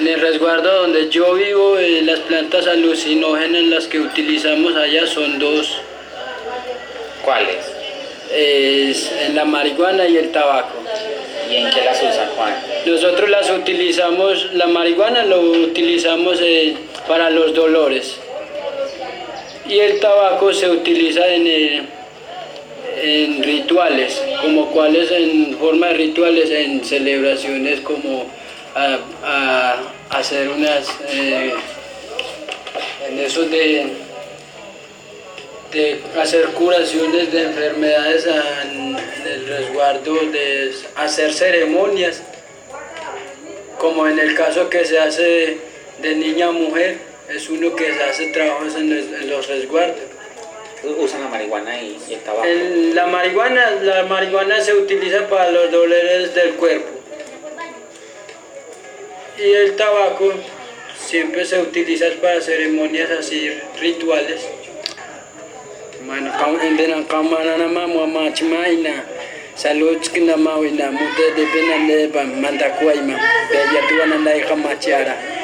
En el resguardo donde yo vivo, las plantas alucinógenas las que utilizamos allá son dos. ¿Cuáles? Es la marihuana y el tabaco. ¿Y en qué las usan, Juan? Nosotros las utilizamos, la marihuana lo utilizamos para los dolores. Y el tabaco se utiliza en rituales, como cuáles, en forma de rituales, en celebraciones como a hacer unas, en eso de hacer curaciones de enfermedades en el resguardo, de hacer ceremonias, como en el caso que se hace de niña a mujer, es uno que se hace trabajos en los resguardos. Usan la marihuana y el tabaco. La marihuana se utiliza para los dolores del cuerpo. Y el tabaco siempre se utiliza para ceremonias así, rituales. Bueno, salud kina mawina mude de benande ba mandakuaima be yatuana ndai kamachiara.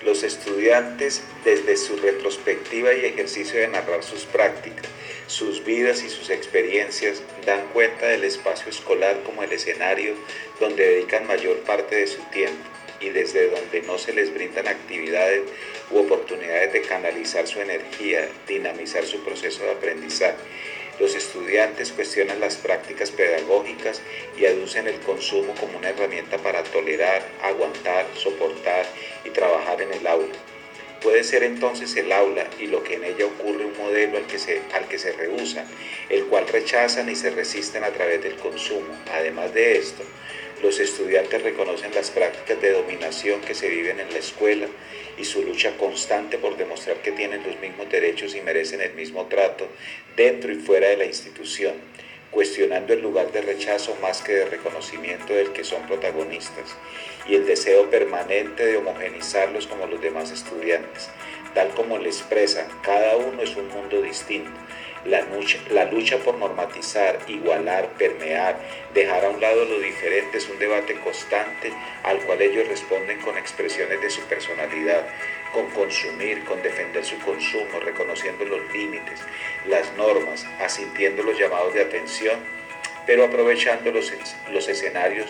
Los estudiantes, desde su retrospectiva y ejercicio de narrar sus prácticas, sus vidas y sus experiencias, dan cuenta del espacio escolar como el escenario donde dedican mayor parte de su tiempo y desde donde no se les brindan actividades u oportunidades de canalizar su energía, dinamizar su proceso de aprendizaje. Los estudiantes cuestionan las prácticas pedagógicas y aducen el consumo como una herramienta para tolerar, aguantar, soportar y trabajar en el aula. Puede ser entonces el aula y lo que en ella ocurre un modelo al que se rehúsan, el cual rechazan y se resisten a través del consumo. Además de esto, los estudiantes reconocen las prácticas de dominación que se viven en la escuela y su lucha constante por demostrar que tienen los mismos derechos y merecen el mismo trato dentro y fuera de la institución, cuestionando el lugar de rechazo más que de reconocimiento del que son protagonistas, y el deseo permanente de homogenizarlos como los demás estudiantes. Tal como le expresan, cada uno es un mundo distinto. La lucha por normatizar, igualar, permear, dejar a un lado lo diferente es un debate constante al cual ellos responden con expresiones de su personalidad, con consumir, con defender su consumo, reconociendo los límites, las normas, asintiendo los llamados de atención, pero aprovechando los escenarios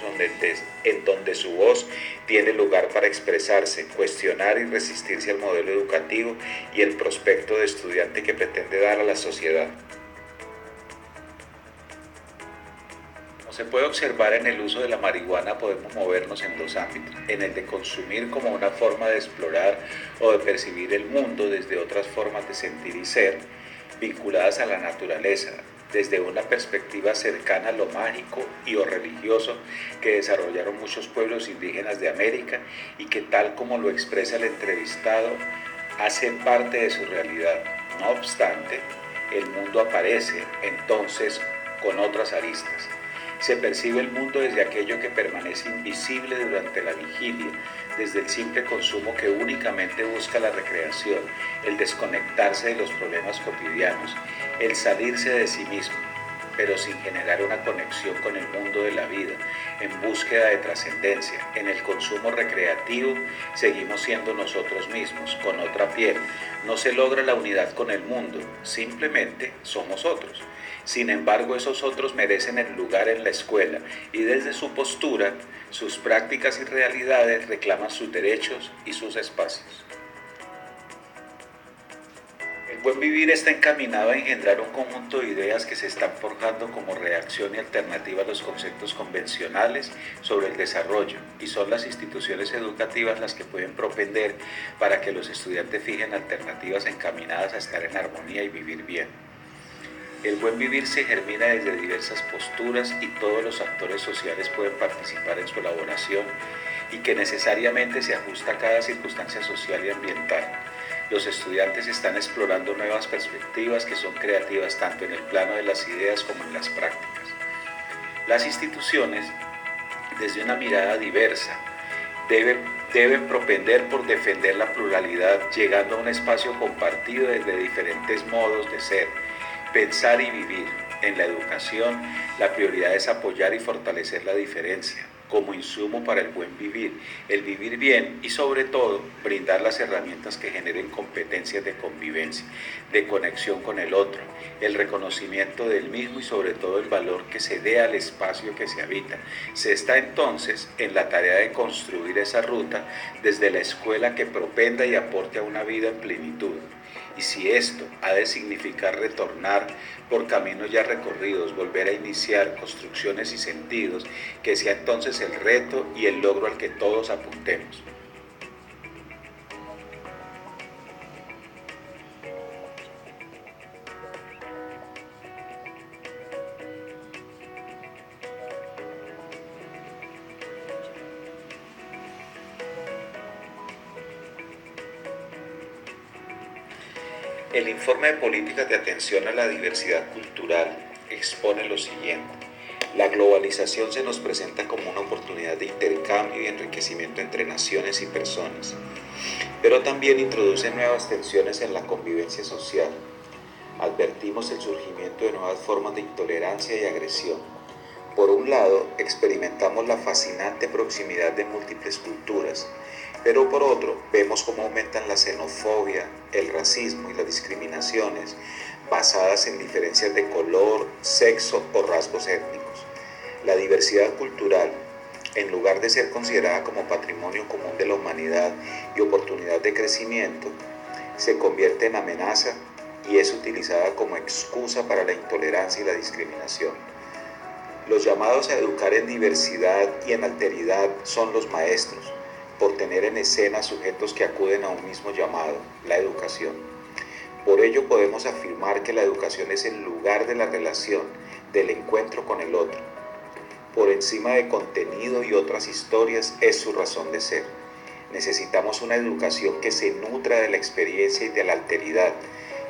en donde su voz tiene lugar para expresarse, cuestionar y resistirse al modelo educativo y el prospecto de estudiante que pretende dar a la sociedad. Como se puede observar en el uso de la marihuana, podemos movernos en dos ámbitos: en el de consumir como una forma de explorar o de percibir el mundo desde otras formas de sentir y ser, vinculadas a la naturaleza, desde una perspectiva cercana a lo mágico y o religioso que desarrollaron muchos pueblos indígenas de América y que, tal como lo expresa el entrevistado, hace parte de su realidad. No obstante, el mundo aparece entonces con otras aristas. Se percibe el mundo desde aquello que permanece invisible durante la vigilia, desde el simple consumo que únicamente busca la recreación, el desconectarse de los problemas cotidianos, el salirse de sí mismo, pero sin generar una conexión con el mundo de la vida, en búsqueda de trascendencia. En el consumo recreativo seguimos siendo nosotros mismos, con otra piel. No se logra la unidad con el mundo, simplemente somos otros. Sin embargo, esos otros merecen el lugar en la escuela y desde su postura, sus prácticas y realidades reclaman sus derechos y sus espacios. El buen vivir está encaminado a engendrar un conjunto de ideas que se están forjando como reacción y alternativa a los conceptos convencionales sobre el desarrollo, y son las instituciones educativas las que pueden propender para que los estudiantes fijen alternativas encaminadas a estar en armonía y vivir bien. El buen vivir se germina desde diversas posturas y todos los actores sociales pueden participar en su elaboración y que necesariamente se ajusta a cada circunstancia social y ambiental. Los estudiantes están explorando nuevas perspectivas que son creativas tanto en el plano de las ideas como en las prácticas. Las instituciones, desde una mirada diversa, deben propender por defender la pluralidad, llegando a un espacio compartido desde diferentes modos de ser, pensar y vivir. En la educación, la prioridad es apoyar y fortalecer la diferencia como insumo para el buen vivir, el vivir bien y sobre todo brindar las herramientas que generen competencias de convivencia, de conexión con el otro, el reconocimiento del mismo y sobre todo el valor que se dé al espacio que se habita. Se está entonces en la tarea de construir esa ruta desde la escuela que propenda y aporte a una vida en plenitud. Y si esto ha de significar retornar por caminos ya recorridos, volver a iniciar construcciones y sentidos, que sea entonces el reto y el logro al que todos apuntemos. El informe de políticas de atención a la diversidad cultural expone lo siguiente. La globalización se nos presenta como una oportunidad de intercambio y enriquecimiento entre naciones y personas, pero también introduce nuevas tensiones en la convivencia social. Advertimos el surgimiento de nuevas formas de intolerancia y agresión. Por un lado, experimentamos la fascinante proximidad de múltiples culturas, pero por otro, vemos cómo aumentan la xenofobia, el racismo y las discriminaciones basadas en diferencias de color, sexo o rasgos étnicos. La diversidad cultural, en lugar de ser considerada como patrimonio común de la humanidad y oportunidad de crecimiento, se convierte en amenaza y es utilizada como excusa para la intolerancia y la discriminación. Los llamados a educar en diversidad y en alteridad son los maestros, por tener en escena sujetos que acuden a un mismo llamado, la educación. Por ello podemos afirmar que la educación es el lugar de la relación, del encuentro con el otro. Por encima de contenido y otras historias es su razón de ser. Necesitamos una educación que se nutra de la experiencia y de la alteridad,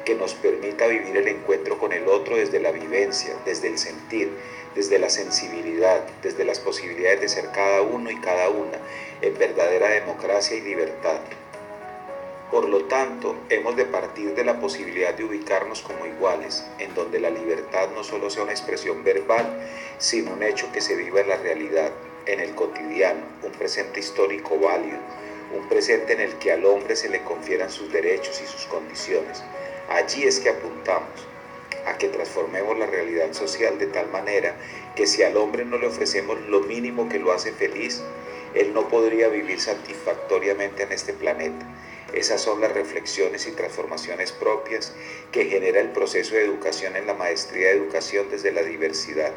que nos permita vivir el encuentro con el otro desde la vivencia, desde el sentir, desde la sensibilidad, desde las posibilidades de ser cada uno y cada una, en verdadera democracia y libertad. Por lo tanto, hemos de partir de la posibilidad de ubicarnos como iguales, en donde la libertad no solo sea una expresión verbal, sino un hecho que se viva en la realidad, en el cotidiano, un presente histórico válido, un presente en el que al hombre se le confieran sus derechos y sus condiciones. Allí es que apuntamos, a que transformemos la realidad social de tal manera que si al hombre no le ofrecemos lo mínimo que lo hace feliz, él no podría vivir satisfactoriamente en este planeta. Esas son las reflexiones y transformaciones propias que genera el proceso de educación en la maestría de educación desde la diversidad.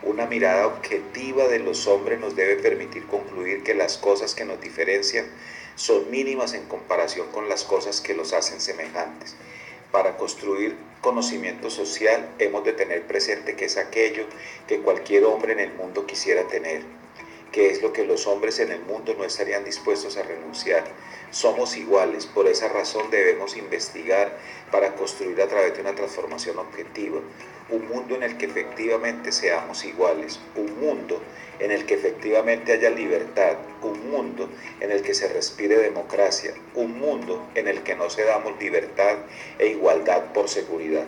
Una mirada objetiva de los hombres nos debe permitir concluir que las cosas que nos diferencian son mínimas en comparación con las cosas que los hacen semejantes. Para construir conocimiento social hemos de tener presente que es aquello que cualquier hombre en el mundo quisiera tener, que es lo que los hombres en el mundo no estarían dispuestos a renunciar, Somos iguales, por esa razón debemos investigar para construir a través de una transformación objetiva un mundo en el que efectivamente seamos iguales, un mundo en el que efectivamente haya libertad, un mundo en el que se respire democracia, un mundo en el que no cedamos libertad e igualdad por seguridad.